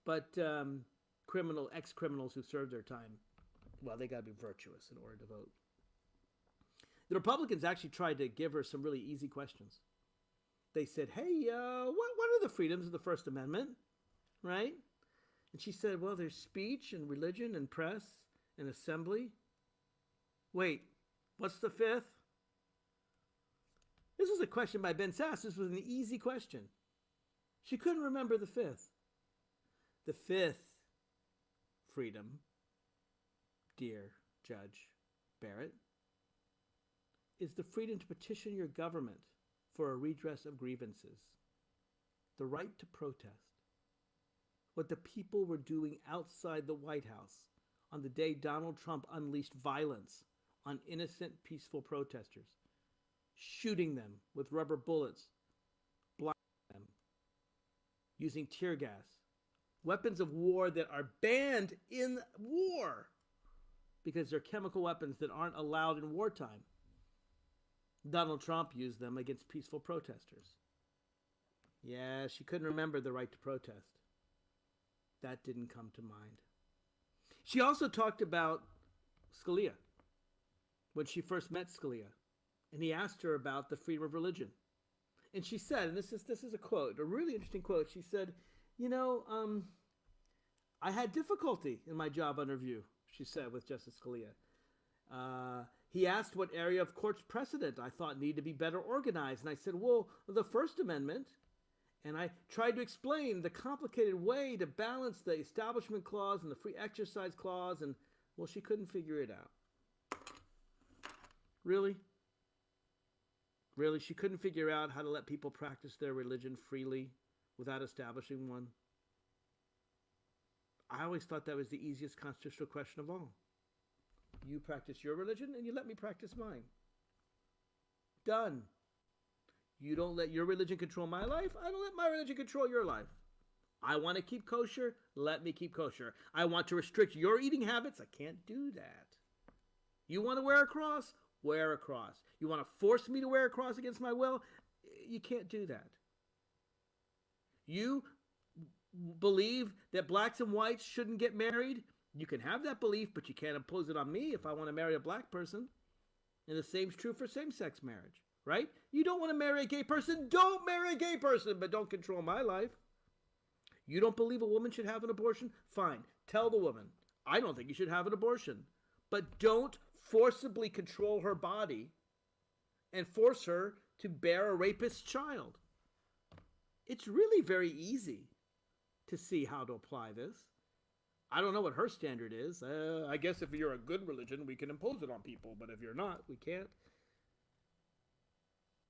but ex-criminals who served their time, well, they got to be virtuous in order to vote. The Republicans actually tried to give her some really easy questions. They said, hey, what are the freedoms of the First Amendment, right? And she said, well, there's speech and religion and press and assembly. Wait, what's the fifth? This was a question by Ben Sass. This was an easy question. She couldn't remember the fifth. The fifth freedom, dear Judge Barrett, is the freedom to petition your government for a redress of grievances. The right to protest. What the people were doing outside the White House on the day Donald Trump unleashed violence on innocent, peaceful protesters, shooting them with rubber bullets, blinding them, using tear gas, weapons of war that are banned in war because they're chemical weapons that aren't allowed in wartime. Donald Trump used them against peaceful protesters. Yeah, she couldn't remember the right to protest. That didn't come to mind. She also talked about Scalia when she first met Scalia, and he asked her about the freedom of religion. And she said, and this is a quote, a really interesting quote. She said, I had difficulty in my job interview, she said, with Justice Scalia. He asked what area of court's precedent I thought needed to be better organized. And I said, well, the First Amendment. And I tried to explain the complicated way to balance the Establishment Clause and the Free Exercise Clause. And, well, she couldn't figure it out. Really? Really? She couldn't figure out how to let people practice their religion freely without establishing one? I always thought that was the easiest constitutional question of all. You practice your religion, and you let me practice mine. Done. You don't let your religion control my life. I don't let my religion control your life. I want to keep kosher. Let me keep kosher. I want to restrict your eating habits. I can't do that. You want to wear a cross? Wear a cross. You want to force me to wear a cross against my will? You can't do that. You believe that blacks and whites shouldn't get married? You can have that belief, but you can't impose it on me if I want to marry a black person. And the same's true for same-sex marriage, right? You don't want to marry a gay person? Don't marry a gay person, but don't control my life. You don't believe a woman should have an abortion? Fine. Tell the woman, I don't think you should have an abortion. But don't forcibly control her body and force her to bear a rapist's child. It's really very easy to see how to apply this. I don't know what her standard is. I guess if you're a good religion, we can impose it on people. But if you're not, we can't.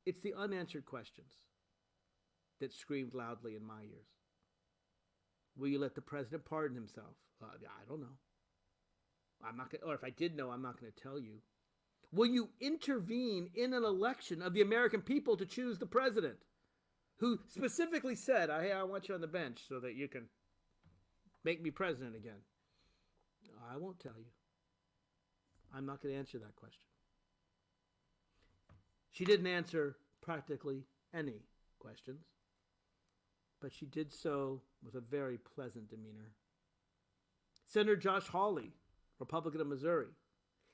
It's the unanswered questions that screamed loudly in my ears. Will you let the president pardon himself? I don't know. I'm not gonna, or if I did know, I'm not going to tell you. Will you intervene in an election of the American people to choose the president who specifically said, hey, I want you on the bench so that you can make me president again? I won't tell you. I'm not going to answer that question. She didn't answer practically any questions, but she did so with a very pleasant demeanor. Senator Josh Hawley, Republican of Missouri,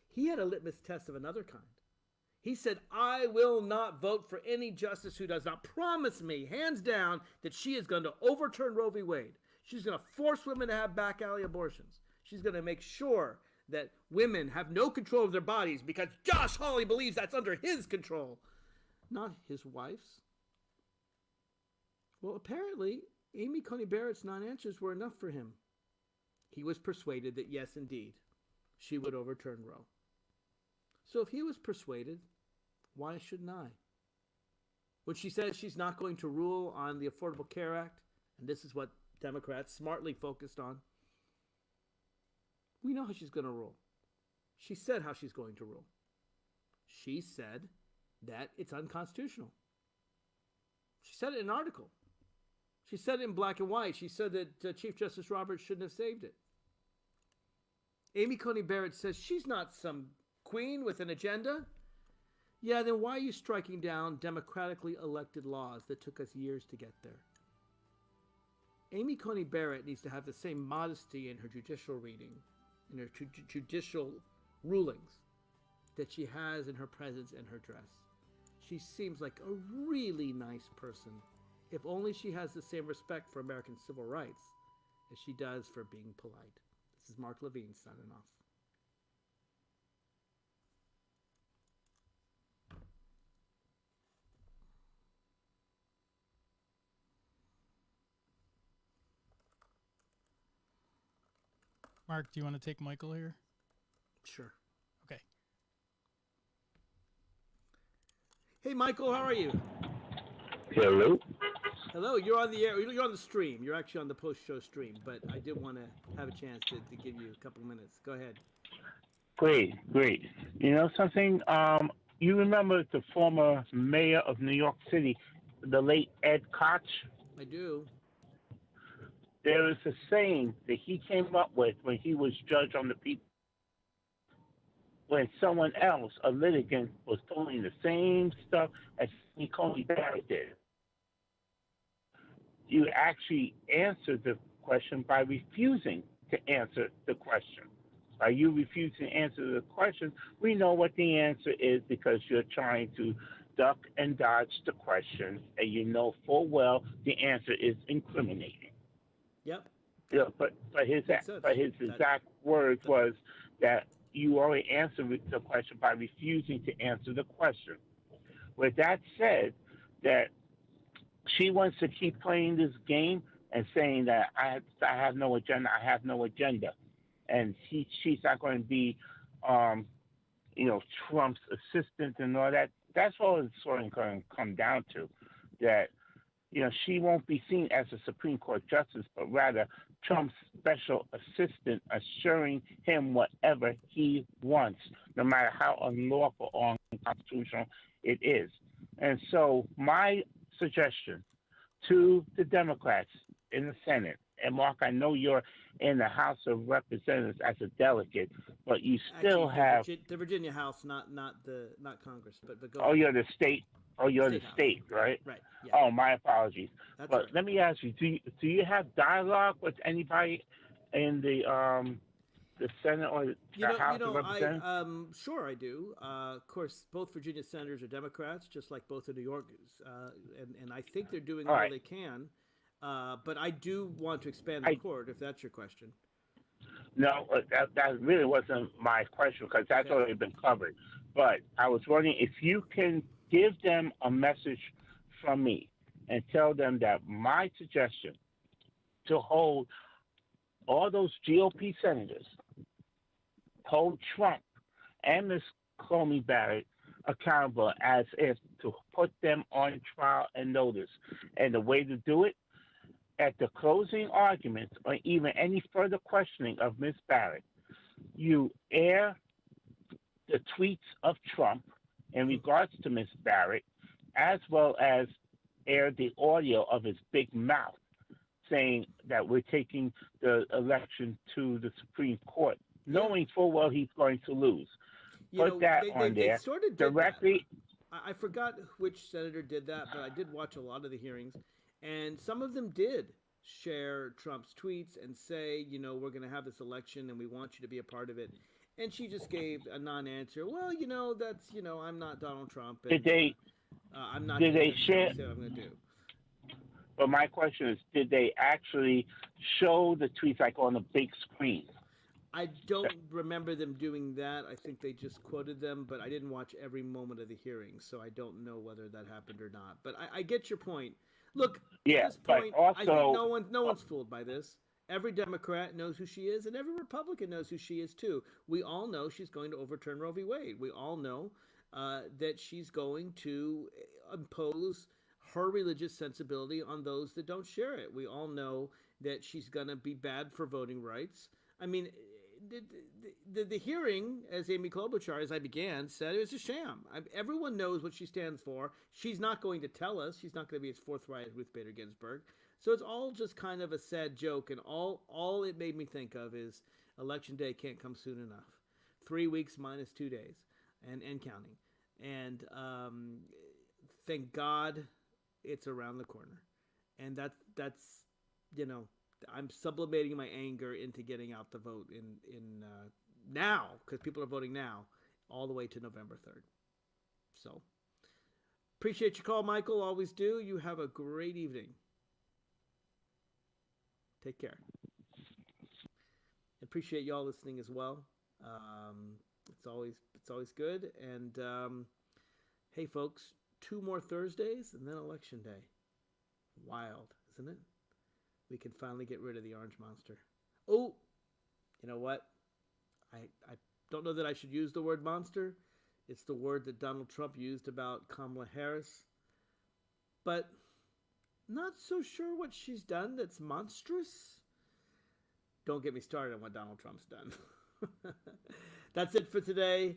he had a litmus test of another kind. He said, I will not vote for any justice who does not promise me, hands down, that she is going to overturn Roe v. Wade. She's going to force women to have back alley abortions. She's going to make sure that women have no control of their bodies because Josh Hawley believes that's under his control, not his wife's. Well, apparently, Amy Coney Barrett's non-answers were enough for him. He was persuaded that, yes, indeed, she would overturn Roe. So if he was persuaded, why shouldn't I? When she says she's not going to rule on the Affordable Care Act, and this is what Democrats smartly focused on, we know how she's going to rule. She said how she's going to rule. She said that it's unconstitutional. She said it in an article. She said it in black and white. She said that Chief Justice Roberts shouldn't have saved it. Amy Coney Barrett says she's not some queen with an agenda. Yeah, then why are you striking down democratically elected laws that took us years to get there? Amy Coney Barrett needs to have the same modesty in her judicial reading, in her judicial rulings, that she has in her presence and her dress. She seems like a really nice person, if only she has the same respect for American civil rights as she does for being polite. This is Mark Levine signing off. Mark, do you want to take Michael here? Sure. Okay. Hey, Michael, how are you? Hello. Hello, you're on the air. You're on the stream. You're actually on the post-show stream, but I did want to have a chance to give you a couple of minutes. Go ahead. Great. You know something? You remember the former mayor of New York City, the late Ed Koch? I do. There is a saying that he came up with when he was judge on the people. When someone else, a litigant, was doing the same stuff as Amy Coney Barrett did. You actually answered the question by refusing to answer the question. By you refusing to answer the question, we know what the answer is because you're trying to duck and dodge the question, and you know full well the answer is incriminating. Yep. Yeah, but his exact words was that you already answered the question by refusing to answer the question. With that said, that she wants to keep playing this game and saying that I have no agenda, and she's not going to be, Trump's assistant and all that. That's all it's sort of going to come down to, that she won't be seen as a Supreme Court justice, but rather Trump's special assistant, assuring him whatever he wants, no matter how unlawful or unconstitutional it is. And so my suggestion to the Democrats in the Senate, and Mark, I know you're in the House of Representatives as a delegate, but you still have the Virginia House, not Congress, but go. Oh, ahead. you're the state. Oh, you're the state, right? Right. Yeah. Oh, my apologies. That's but right. let me ask you: do you have dialogue with anybody in the Senate or the House of Representatives? Sure I do. Of course, both Virginia senators are Democrats, just like both the New Yorkers, and I think they're doing all they can. But I do want to expand the court, if that's your question. No, that really wasn't my question because that's already been covered. But I was wondering if you can give them a message from me and tell them that my suggestion to hold all those GOP senators, hold Trump and Ms. Coney Barrett accountable as if to put them on trial and notice. And the way to do it, at the closing arguments or even any further questioning of Ms. Barrett, you air the tweets of Trump in regards to Ms. Barrett, as well as air the audio of his big mouth saying that we're taking the election to the Supreme Court, knowing full well he's going to lose. Put that on there sort of directly. I forgot which senator did that, but I did watch a lot of the hearings. And some of them did share Trump's tweets and say, we're going to have this election and we want you to be a part of it. And she just gave a non-answer. Well, that's, I'm not Donald Trump. And, I'm not did going they to share? say what I'm going to do. But my question is, did they actually show the tweets like on the big screen? I don't remember them doing that. I think they just quoted them, but I didn't watch every moment of the hearing, so I don't know whether that happened or not. But I get your point. Look, Yeah, at this point, but also, I think no one's fooled by this. Every Democrat knows who she is, and every Republican knows who she is too. We all know she's going to overturn Roe v. Wade. We all know that she's going to impose her religious sensibility on those that don't share it. We all know that she's going to be bad for voting rights. I mean, the hearing, as Amy Klobuchar, as I began, said it was a sham. Everyone knows what she stands for. She's not going to tell us. She's not going to be as forthright as Ruth Bader Ginsburg. So it's all just kind of a sad joke, and all it made me think of is Election Day can't come soon enough. 3 weeks minus 2 days, and counting. And thank God it's around the corner. And that's I'm sublimating my anger into getting out the vote in now, because people are voting now, all the way to November 3rd. So appreciate your call, Michael. Always do. You have a great evening. Take care. Appreciate y'all listening as well. It's always good. And hey, folks, 2 more Thursdays and then Election Day. Wild, isn't it? We can finally get rid of the orange monster. Oh, you know what? I don't know that I should use the word monster. It's the word that Donald Trump used about Kamala Harris. But not so sure what she's done that's monstrous. Don't get me started on what Donald Trump's done. That's it for today.